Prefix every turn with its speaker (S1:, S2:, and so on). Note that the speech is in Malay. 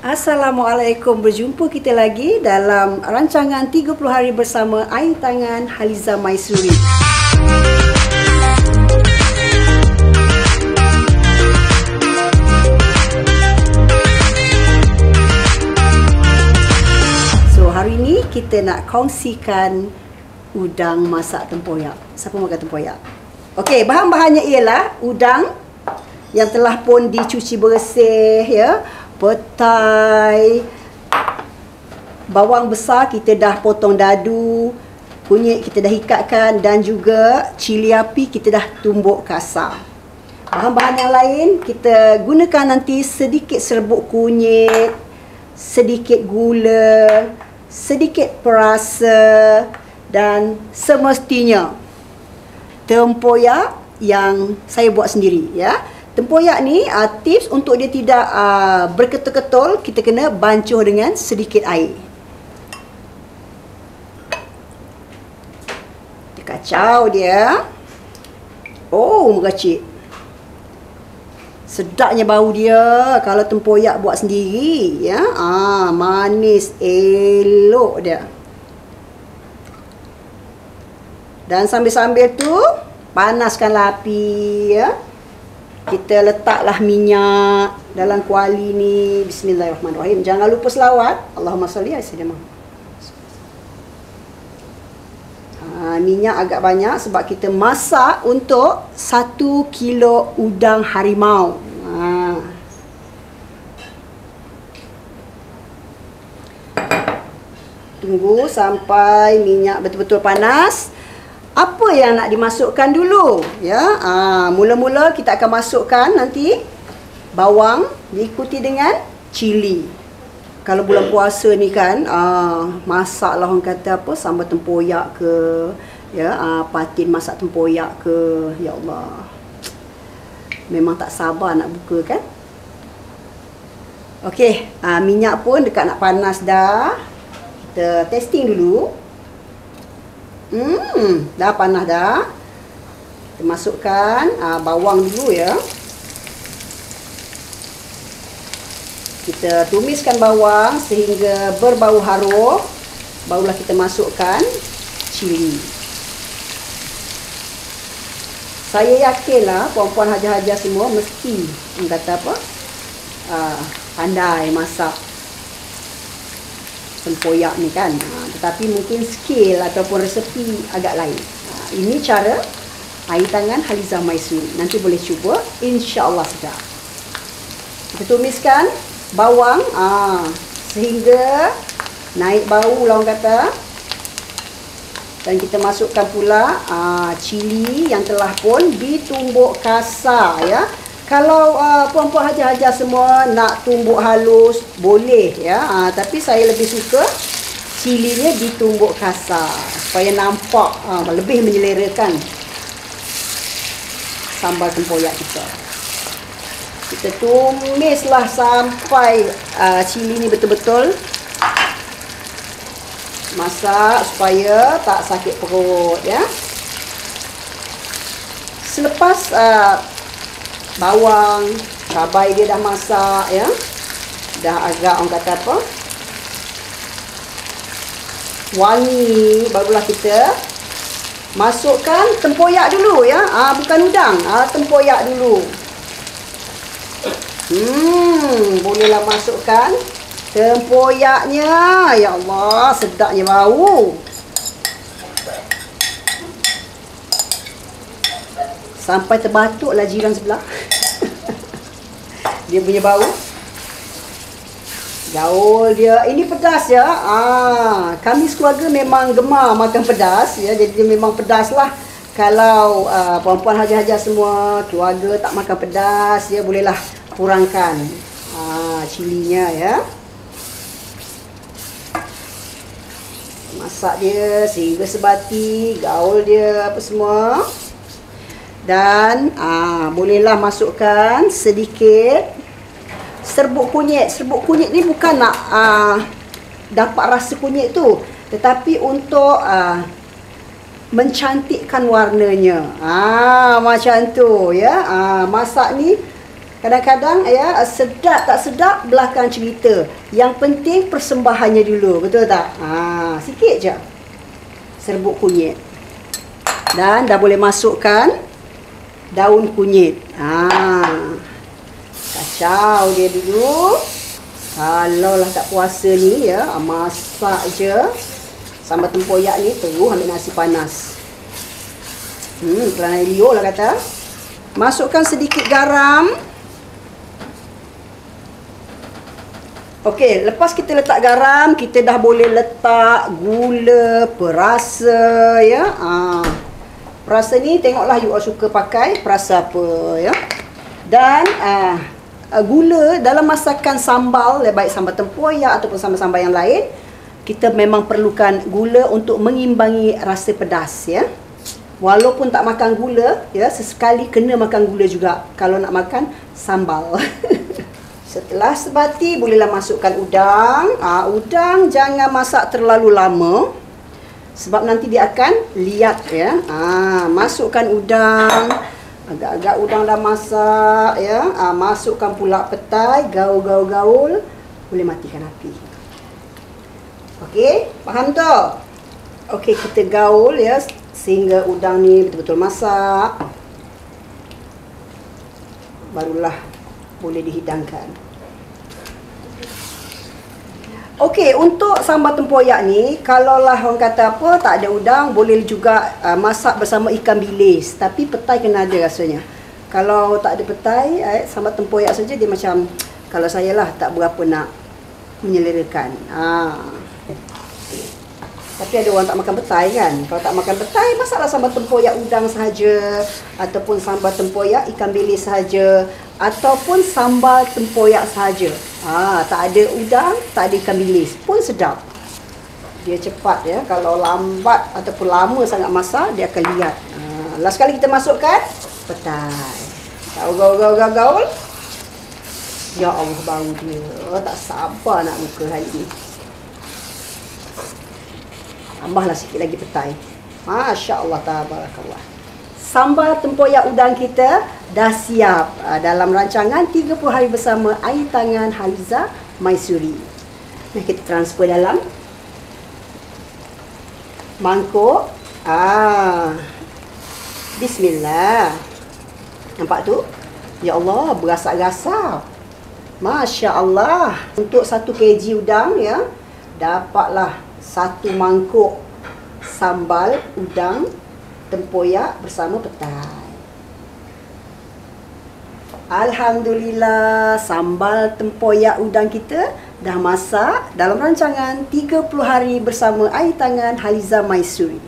S1: Assalamualaikum, berjumpa kita lagi dalam rancangan 30 hari bersama Air Tangan Haliza Maisuri. So hari ni kita nak kongsikan udang masak tempoyak. Siapa makan tempoyak? Okey, bahan-bahannya ialah udang yang telah pun dicuci bersih ya. Petai, bawang besar kita dah potong dadu, kunyit kita dah ikatkan, dan juga cili api kita dah tumbuk kasar. Bahan-bahan yang lain kita gunakan nanti sedikit serbuk kunyit, sedikit gula, sedikit perasa, dan semestinya tempoyak yang saya buat sendiri ya. Tempoyak ni tips untuk dia tidak berketul-ketul, kita kena bancuh dengan sedikit air. Kita kacau dia. Oh, meracik. Sedapnya bau dia kalau tempoyak buat sendiri ya. Manis elok dia. Dan sambil-sambil tu panaskanlah api ya. Kita letaklah minyak dalam kuali ni. Bismillahirrahmanirrahim. Jangan lupa selawat. Allahumma salli ala sayyidina Muhammad. Minyak agak banyak sebab kita masak untuk 1 kilo udang harimau. Tunggu sampai minyak betul-betul panas. Apa yang nak dimasukkan dulu ya? Mula-mula kita akan masukkan nanti bawang diikuti dengan cili. Kalau bulan puasa ni kan masaklah orang kata apa, sambal tempoyak ke ya, patin masak tempoyak ke. Ya Allah, memang tak sabar nak buka kan. Okey, minyak pun dekat nak panas dah. Kita testing dulu. Dah panas dah. Kita masukkan bawang dulu ya. Kita tumiskan bawang sehingga berbau harum. Barulah kita masukkan cili. Saya yakinlah puan-puan haja-haja semua mesti kata apa? Pandai masak tempoyak ni kan. Tetapi mungkin skill ataupun resepi agak lain. Ini cara Air Tangan Haliza Maisuri. Nanti boleh cuba, insya-Allah sedap. Kita tumiskan bawang sehingga naik bau lah orang kata. Dan kita masukkan pula cili yang telah pun ditumbuk kasar ya. Kalau puan-puan haja-haja semua nak tumbuk halus, boleh ya. Tapi saya lebih suka cilinya ditumbuk kasar supaya nampak lebih menyelerakan sambal tempoyak kita. Kita tumislah sampai cili ni betul-betul masak supaya tak sakit perut ya. Selepas bawang, cabai dia dah masak ya. Dah agak orang kata apa? Wangi, barulah kita masukkan tempoyak dulu ya. Bukan udang, tempoyak dulu. Bolehlah masukkan tempoyaknya. Ya Allah, sedapnya bau. Sampai terbatuklah jiran sebelah. Dia punya bau. Gaul dia. Ini pedas ya. Kami sekeluarga memang gemar makan pedas ya. Jadi dia memang pedas lah. Kalau puan-puan haja-haja semua keluarga tak makan pedas ya, bolehlah kurangkan cilinya ya. Masak dia sehingga sebati, gaul dia apa semua. Dan bolehlah masukkan sedikit serbuk kunyit. Serbuk kunyit ni bukan nak dapat rasa kunyit tu, tetapi untuk mencantikkan warnanya. Macam tu ya. Masak ni Kadang-kadang ya, sedap tak sedap belakang cerita. Yang penting persembahannya dulu, betul tak? Sikit je. Serbuk kunyit. Dan dah boleh masukkan daun kunyit. Kacau dia dulu. Kalau lah tak puasa ni ya, masak je sambal tempoyak ni, terus ambil nasi panas. Kelana Elio lah kata. Masukkan sedikit garam. Okey, lepas kita letak garam, kita dah boleh letak gula, perasa ya. Perasa ni tengoklah you all suka pakai perasa apa ya. Dan gula dalam masakan sambal, baik sambal tempoyak ataupun sambal-sambal yang lain, kita memang perlukan gula untuk mengimbangi rasa pedas ya. Walaupun tak makan gula ya, sesekali kena makan gula juga kalau nak makan sambal. Setelah sebati, bolehlah masukkan udang. Udang jangan masak terlalu lama sebab nanti dia akan liat ya. Masukkan udang. Agak-agak udang dah masak ya. Masukkan pula petai, gaul-gaul-gaul. Boleh matikan api. Okey, faham tak? Okey, kita gaul ya sehingga udang ni betul-betul masak. Barulah boleh dihidangkan. Okey, untuk sambal tempoyak ni, kalaulah orang kata apa, tak ada udang, boleh juga masak bersama ikan bilis. Tapi petai kena ada rasanya. Kalau tak ada petai, sambal tempoyak saja dia macam, kalau saya lah tak berapa nak menyelerakan. Tapi ada orang tak makan petai kan. Kalau tak makan petai, masaklah sambal tempoyak udang sahaja, ataupun sambal tempoyak ikan bilis sahaja, ataupun sambal tempoyak sahaja. Tak ada udang, tak ada ikan bilis pun sedap. Dia cepat ya. Kalau lambat ataupun lama sangat masak, dia akan liat. Last kali kita masukkan petai. Gaul. Ya Allah, bau dia. Tak sabar nak buka hari ni. Tambahlah sikit lagi petai. Masya Allah, tabarakallah. Sambal tempoyak udang kita dah siap dalam rancangan 30 hari bersama air tangan Haliza Maisuri. Nah, kita transfer dalam mangkuk. Bismillah. Nampak tu? Ya Allah, berasap-rasap. Masya Allah. Untuk 1 kg udang ya, dapatlah 1 mangkuk sambal udang tempoyak bersama petai. Alhamdulillah, sambal tempoyak udang kita dah masak dalam rancangan 30 hari bersama air tangan Haliza Maisuri.